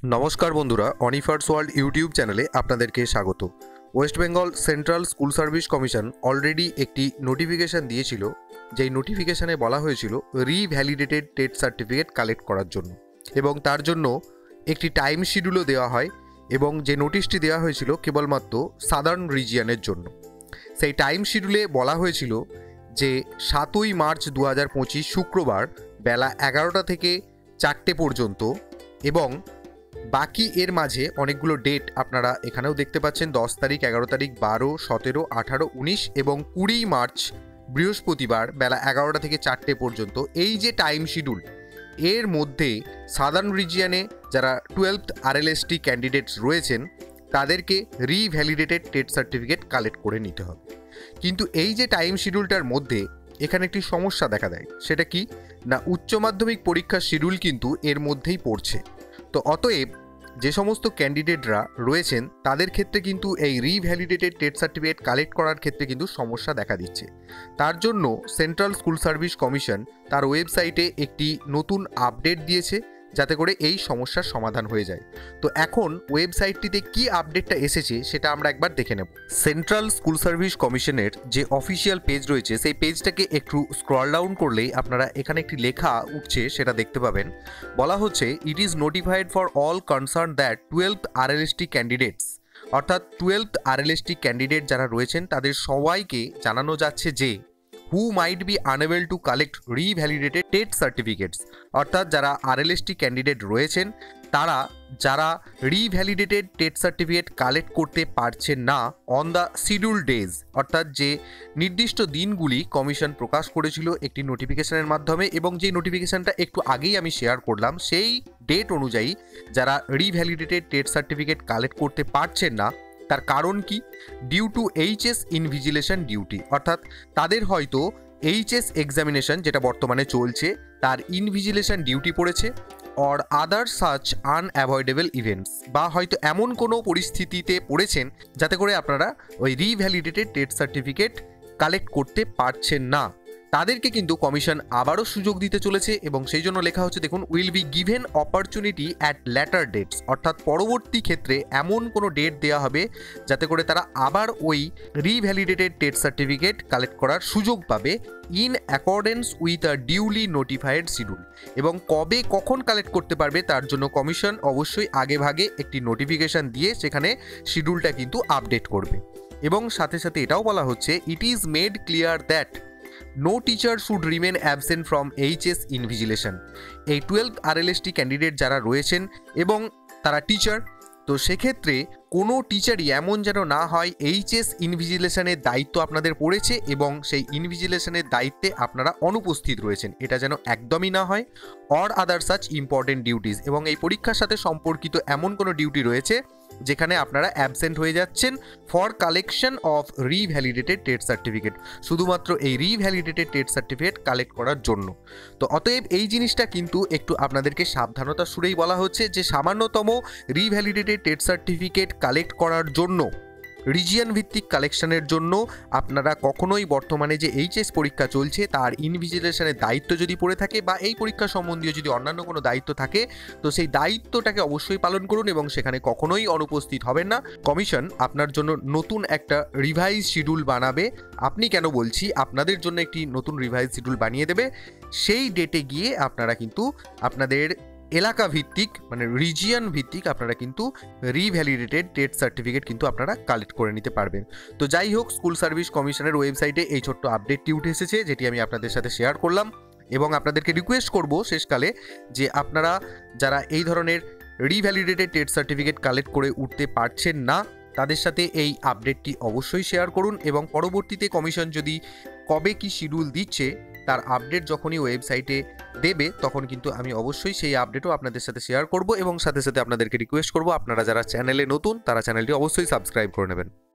নমস্কার বন্ধুরা, অনিফার্স world YouTube চ্যানেলে আপনাদেরকে স্বাগত। West Bengal central school service commission already একটি নোটিফিকেশান দিয়েছিল, যেই নোটিফিকেশানে বলা হয়েছিল রিভ্যালিডেটেড টেট সার্টিফিকেট কালেক্ট করার জন্য, এবং তার জন্য একটি টাইম শিডিউলও দেওয়া হয়। এবং যে নোটিশটি দেওয়া হয়েছিল কেবলমাত্র সাদার্ন রিজিয়নের জন্য। সেই টাইম শিডিউলে বলা হয়েছিল যে 7ই মার্চ 2025 শুক্রবার বেলা 11টা থেকে 4টে পর্যন্ত, এবং বাকি এর মাঝে অনেকগুলো ডেট আপনারা এখানেও দেখতে পাচ্ছেন। 10 তারিখ, 11 তারিখ, 12, 17, 18, 19 এবং 20 মার্চ বৃহস্পতিবার বেলা 11টা থেকে 4টে পর্যন্ত। এই যে টাইম শিডিউল, এর মধ্যে সাদার্ন রিজিয়নে যারা 12th RLST ক্যান্ডিডেটস রয়েছেন তাদেরকে রিভ্যালিডেটেড টেট সার্টিফিকেট কালেক্ট করে নিতে হবে। কিন্তু এই যে টাইম শিডিউলটার মধ্যে এখানে একটি সমস্যা দেখা দেয়। সেটা কি না, উচ্চ মাধ্যমিক পরীক্ষার শিডিউল কিন্তু এর মধ্যেই পড়ছে। তো অতএব যে সমস্ত ক্যান্ডিডেটরা রয়েছেন তাদের ক্ষেত্রে কিন্তু এই রিভ্যালিডেটেড টেট সার্টিফিকেট কালেক্ট করার ক্ষেত্রে কিন্তু সমস্যা দেখা দিচ্ছে। তার জন্য সেন্ট্রাল স্কুল সার্ভিস কমিশন তার ওয়েবসাইটে একটি নতুন আপডেট দিয়েছে, যাতে করে এই সমস্যার সমাধান হয়ে যায়। তো এখন ওয়েবসাইটটিতে কি আপডেটটা এসেছে সেটা আমরা একবার দেখে নেব। সেন্ট্রাল স্কুল সার্ভিস কমিশনের যে অফিসিয়াল পেজ রয়েছে সেই পেজটাকে একটু স্ক্রল ডাউন করলেই আপনারা এখানে একটি লেখা উঠছে, সেটা দেখতে পাবেন। বলা হচ্ছে, it is notified for all concern that 12th RLST candidates, অর্থাৎ 12th RLST ক্যান্ডিডেট যারা রয়েছেন তাদের সবাইকে জানানো যাচ্ছে যে who might be unable to collect revalidated TET certificates, অর্থাৎ যারা RLST ক্যান্ডিডেট রয়েছেন তারা যারা রিভ্যালিডেটেড টেট সার্টিফিকেট কালেক্ট করতে পারছেন না অন দ্য শিডিউল ডেজ, অর্থাৎ যে নির্দিষ্ট দিনগুলি কমিশন প্রকাশ করেছিল একটি নোটিফিকেশনের মাধ্যমে, এবং যেই নোটিফিকেশনটা একটু আগেই আমি শেয়ার করলাম, সেই ডেট অনুযায়ী যারা রিভ্যালিডেটেড টেট সার্টিফিকেট কালেক্ট করতে পারছেন না, তার কারণ কি, due to HS invigilation duty, অর্থাৎ তাদের হয়তো HS এক্সামিনেশন যেটা বর্তমানে চলছে তার ইনভিজিলেশন ডিউটি পড়েছে, or other such unavoidable events, বা হয়তো এমন কোনো পরিস্থিতিতে পড়েছেন যাতে করে আপনারা ওই রিভ্যালিডেটেড টেট সার্টিফিকেট কালেক্ট করতে পারছেন না। তাদেরকে কিন্তু কমিশন আবারও সুযোগ দিতে চলেছে, এবং সেই জন্য লেখা হচ্ছে, দেখুন, will be given opportunity at later dates, অর্থাৎ পরবর্তী ক্ষেত্রে এমন কোনো ডেট দেওয়া হবে যাতে করে তারা আবার ওই রিভ্যালিডেটেড টেট সার্টিফিকেট কালেক্ট করার সুযোগ পাবে in accordance with a duly notified schedule. এবং কবে কখন কালেক্ট করতে পারবে তার জন্য কমিশন অবশ্যই আগে ভাগে একটি নোটিফিকেশান দিয়ে সেখানে শিডিউলটা কিন্তু আপডেট করবে। এবং সাথে সাথে এটাও বলা হচ্ছে, it is made clear that no teacher should remain absent from HS invigilation. এই 12th RLST ক্যান্ডিডেট যারা রয়েছেন এবং তারা টিচার, তো সেক্ষেত্রে কোনো টিচারই এমন যেন না হয় HS ইনভিজিলেশনের দায়িত্ব আপনাদের পড়েছে এবং সেই ইনভিজিলেশনের দায়িত্বে আপনারা অনুপস্থিত রয়েছেন, এটা যেন একদমই না হয়। Or other such important duties, এবং এই পরীক্ষার সাথে সম্পর্কিত এমন কোনো ডিউটি রয়েছে যেখানে আপনারা অ্যাবসেন্ট হয়ে যাচ্ছেন for collection of revalidated TET certificate, শুধুমাত্র এই রিভ্যালিডেটেড টেট সার্টিফিকেট কালেক্ট করার জন্য। তো অতএব এই জিনিসটা কিন্তু একটু আপনাদেরকে সাবধানতার সুরেই বলা হচ্ছে যে সামান্যতম রিভ্যালিডেটেড টেট সার্টিফিকেট কালেক্ট করার জন্য, রিজিয়ন ভিত্তিক কালেকশনের জন্য আপনারা কখনোই বর্তমানে যে HS পরীক্ষা চলছে তার ইনভিজিলেশনের দায়িত্ব যদি পড়ে থাকে বা এই পরীক্ষা সম্বন্ধীয় যদি অন্যান্য কোনো দায়িত্ব থাকে, তো সেই দায়িত্বটাকে অবশ্যই পালন করুন এবং সেখানে কখনোই অনুপস্থিত হবেন না। কমিশন আপনার জন্য নতুন একটা রিভাইজ শিডিউল বানাবে। আপনি কেন বলছি, আপনাদের জন্য একটি নতুন রিভাইজ শিডিউল বানিয়ে দেবে। সেই ডেটে গিয়ে আপনারা কিন্তু আপনাদের এলাকা ভিত্তিক মানে রিজিয়ন ভিত্তিক আপনারা কিন্তু রিভ্যালিডেটেড টেট সার্টিফিকেট কিন্তু আপনারা কালেক্ট করে নিতে পারবেন। তো যাই হোক, স্কুল সার্ভিস কমিশনের ওয়েবসাইটে এই ছোট্ট আপডেটটি উঠে এসেছে, যেটি আমি আপনাদের সাথে শেয়ার করলাম। এবং আপনাদেরকে রিকোয়েস্ট করব শেষকালে যে আপনারা যারা এই ধরনের রিভ্যালিডেটেড টেট সার্টিফিকেট কালেক্ট করে উঠতে পারছেন না তাদের সাথে এই আপডেটটি অবশ্যই শেয়ার করুন, এবং পরবর্তীতে কমিশন যদি কবে কি শিডিউল দিচ্ছে তার আপডেট যখনই ওয়েবসাইটে দেবে তখন কিন্তু আমি অবশ্যই সেই আপডেটও আপনাদের সাথে শেয়ার করব। এবং সাথে সাথে আপনাদেরকে রিকোয়েস্ট করব, আপনারা যারা চ্যানেলে নতুন তারা চ্যানেলটি অবশ্যই সাবস্ক্রাইব করে নেবেন।